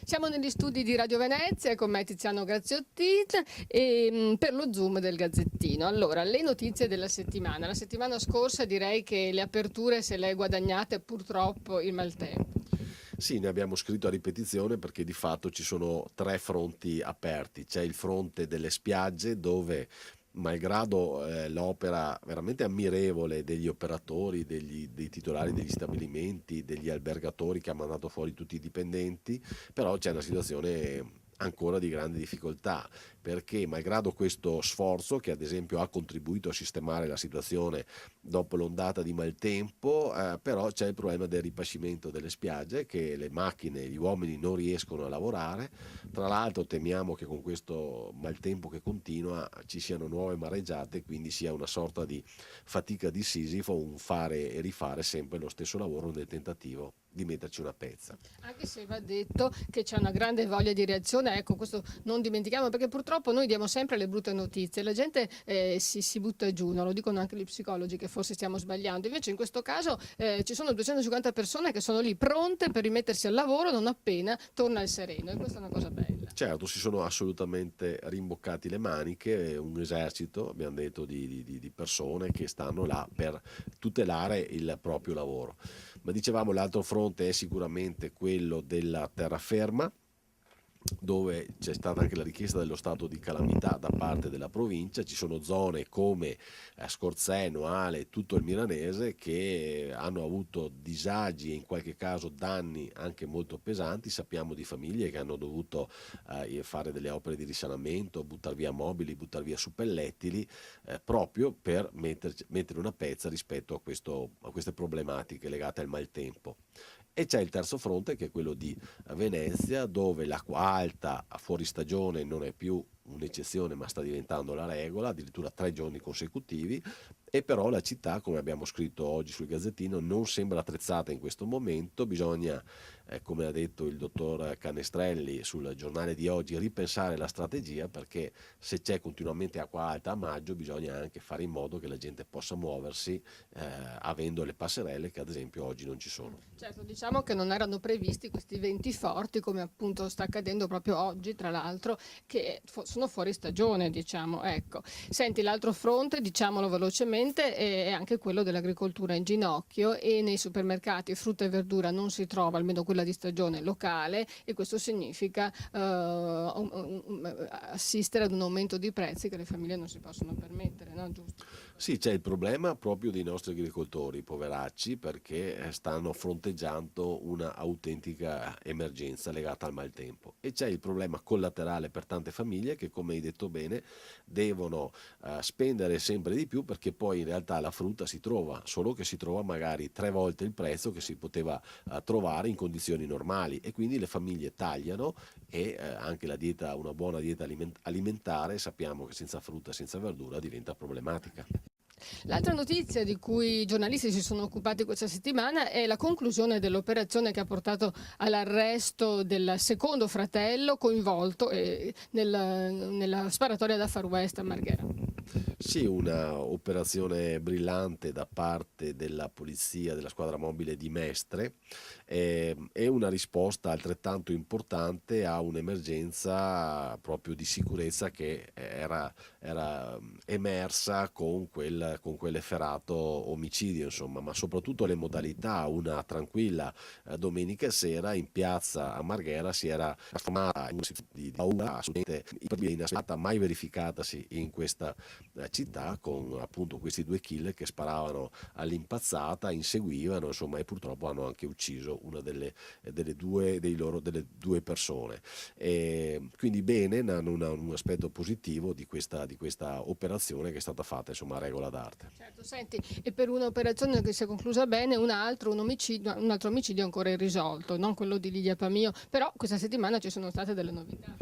Siamo negli studi di Radio Venezia con me Tiziano Graziottin e per lo Zoom del Gazzettino. Allora, le notizie della settimana. La settimana scorsa direi che le aperture se le è guadagnate purtroppo il maltempo. Sì, ne abbiamo scritto a ripetizione perché di fatto ci sono tre fronti aperti. C'è il fronte delle spiagge dove, malgrado l'opera veramente ammirevole degli operatori, dei titolari degli stabilimenti, degli albergatori che hanno mandato fuori tutti i dipendenti, però c'è una situazione ancora di grande difficoltà, perché malgrado questo sforzo che ad esempio ha contribuito a sistemare la situazione dopo l'ondata di maltempo, però c'è il problema del ripascimento delle spiagge, che le macchine, gli uomini non riescono a lavorare. Tra l'altro temiamo che con questo maltempo che continua ci siano nuove mareggiate, quindi sia una sorta di fatica di Sisifo, un fare e rifare sempre lo stesso lavoro nel tentativo di metterci una pezza. Anche se va detto che c'è una grande voglia di reazione, ecco, questo non dimentichiamo, perché purtroppo noi diamo sempre le brutte notizie, la gente si butta giù, no? Lo dicono anche gli psicologi che forse stiamo sbagliando, invece in questo caso ci sono 250 persone che sono lì pronte per rimettersi al lavoro non appena torna il sereno, e questa è una cosa bella. Certo, si sono assolutamente rimboccati le maniche, un esercito, abbiamo detto, di persone che stanno là per tutelare il proprio lavoro. Ma dicevamo, l'altro fronte è sicuramente quello della terraferma, dove c'è stata anche la richiesta dello stato di calamità da parte della provincia. Ci sono zone come Scorzè, Ale, tutto il Milanese, che hanno avuto disagi e in qualche caso danni anche molto pesanti. Sappiamo di famiglie che hanno dovuto fare delle opere di risanamento, buttare via mobili, buttare via suppellettili, proprio per mettere una pezza rispetto a queste problematiche legate al maltempo. E c'è il terzo fronte, che è quello di Venezia, dove l'acqua alta a fuori stagione non è più un'eccezione ma sta diventando la regola, addirittura 3 giorni consecutivi, e però la città, come abbiamo scritto oggi sul Gazzettino, non sembra attrezzata in questo momento. Bisogna, come ha detto il dottor Canestrelli sul giornale di oggi, ripensare la strategia, perché se c'è continuamente acqua alta a maggio bisogna anche fare in modo che la gente possa muoversi avendo le passerelle che ad esempio oggi non ci sono. Certo, diciamo che non erano previsti questi venti forti, come appunto sta accadendo proprio oggi, tra l'altro, che sono fuori stagione, diciamo, ecco. Senti, l'altro fronte, diciamolo velocemente, è anche quello dell'agricoltura in ginocchio, e nei supermercati frutta e verdura non si trova, almeno quella di stagione, locale, e questo significa assistere ad un aumento di prezzi che le famiglie non si possono permettere, no? Giusto? Sì, c'è il problema proprio dei nostri agricoltori, poveracci, perché stanno fronteggiando una autentica emergenza legata al maltempo, e c'è il problema collaterale per tante famiglie che, come hai detto bene, devono spendere sempre di più, perché poi in realtà la frutta si trova, solo che si trova magari 3 volte il prezzo che si poteva trovare in condizioni normali, e quindi le famiglie tagliano, e anche la dieta, una buona dieta alimentare, sappiamo che senza frutta e senza verdura diventa problematica. L'altra notizia di cui i giornalisti si sono occupati questa settimana è la conclusione dell'operazione che ha portato all'arresto del secondo fratello coinvolto nella sparatoria da Far West a Marghera. Sì, una operazione brillante da parte della polizia, della squadra mobile di Mestre, e una risposta altrettanto importante a un'emergenza proprio di sicurezza che era emersa con quell'efferato omicidio, insomma, ma soprattutto le modalità. Una tranquilla domenica sera in piazza a Marghera si era trasformata in una situazione di paura assolutamente inaspettata, mai verificatasi in questa città, con appunto questi 2 killer che sparavano all'impazzata, inseguivano, insomma, e purtroppo hanno anche ucciso una delle due persone. E quindi bene, hanno un aspetto positivo di questa operazione che è stata fatta, insomma, a regola d'arte. Certo, senti, e per un'operazione che si è conclusa bene, un altro omicidio ancora irrisolto, non quello di Lidia Pamio, però questa settimana ci sono state delle novità.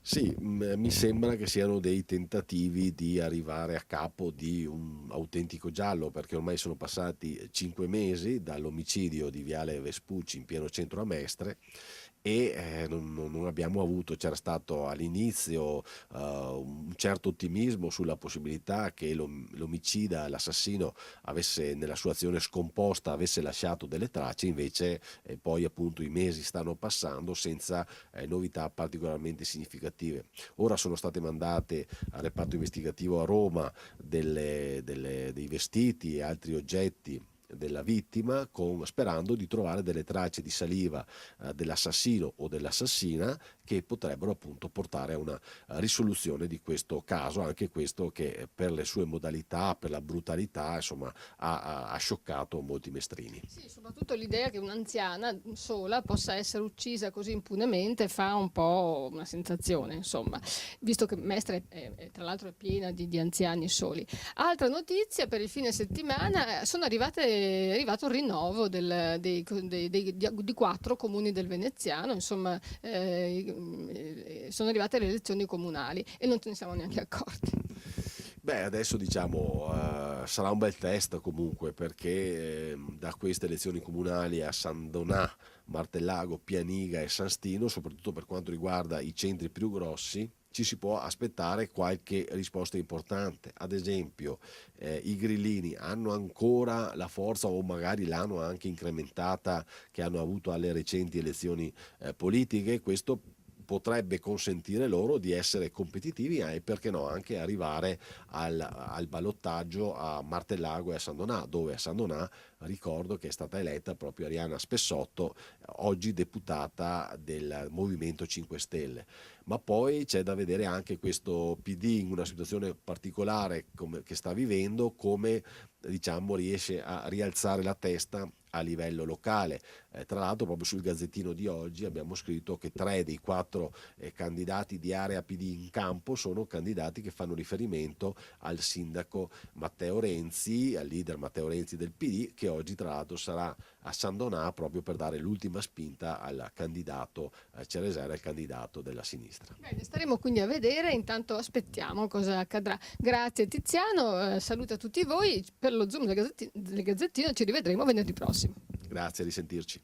Sì, mi sembra che siano dei tentativi di arrivare a capo di un autentico giallo, perché ormai sono passati 5 mesi dall'omicidio di Viale Vespucci in pieno centro a Mestre e non abbiamo avuto, c'era stato all'inizio un certo ottimismo sulla possibilità che l'omicida, l'assassino, avesse nella sua azione scomposta, avesse lasciato delle tracce, invece poi appunto i mesi stanno passando senza novità particolarmente significative. Ora sono state mandate al reparto investigativo a Roma dei vestiti e altri oggetti della vittima, sperando di trovare delle tracce di saliva dell'assassino o dell'assassina che potrebbero appunto portare a una risoluzione di questo caso, anche questo che per le sue modalità, per la brutalità, insomma, ha scioccato molti mestrini. Sì, soprattutto l'idea che un'anziana sola possa essere uccisa così impunemente fa un po' una sensazione, insomma, visto che Mestre tra l'altro è piena di anziani soli. Altra notizia per il fine settimana, è arrivato il rinnovo di 4 comuni del Veneziano, insomma, sono arrivate le elezioni comunali e non ce ne siamo neanche accorti. Beh, adesso diciamo sarà un bel test comunque, perché da queste elezioni comunali a San Donà, Martellago, Pianiga e San Stino, soprattutto per quanto riguarda i centri più grossi, ci si può aspettare qualche risposta importante. Ad esempio, i grillini hanno ancora la forza, o magari l'hanno anche incrementata, che hanno avuto alle recenti elezioni politiche. Questo potrebbe consentire loro di essere competitivi e perché no anche arrivare al ballottaggio a Martellago e a San Donà, dove a San Donà ricordo che è stata eletta proprio Arianna Spessotto, oggi deputata del Movimento 5 Stelle. Ma poi c'è da vedere anche questo PD in una situazione particolare che sta vivendo, come diciamo riesce a rialzare la testa a livello locale. Tra l'altro proprio sul Gazzettino di oggi abbiamo scritto che 3 dei 4 candidati di area PD in campo sono candidati che fanno riferimento al sindaco Matteo Renzi, al leader Matteo Renzi del PD, che oggi tra l'altro sarà a San Donà proprio per dare l'ultima spinta al candidato Ceresera, il candidato della sinistra. Bene, staremo quindi a vedere, intanto aspettiamo cosa accadrà. Grazie Tiziano, saluto a tutti voi, per lo Zoom del Gazzettino ci rivedremo venerdì prossimo. Grazie, a risentirci.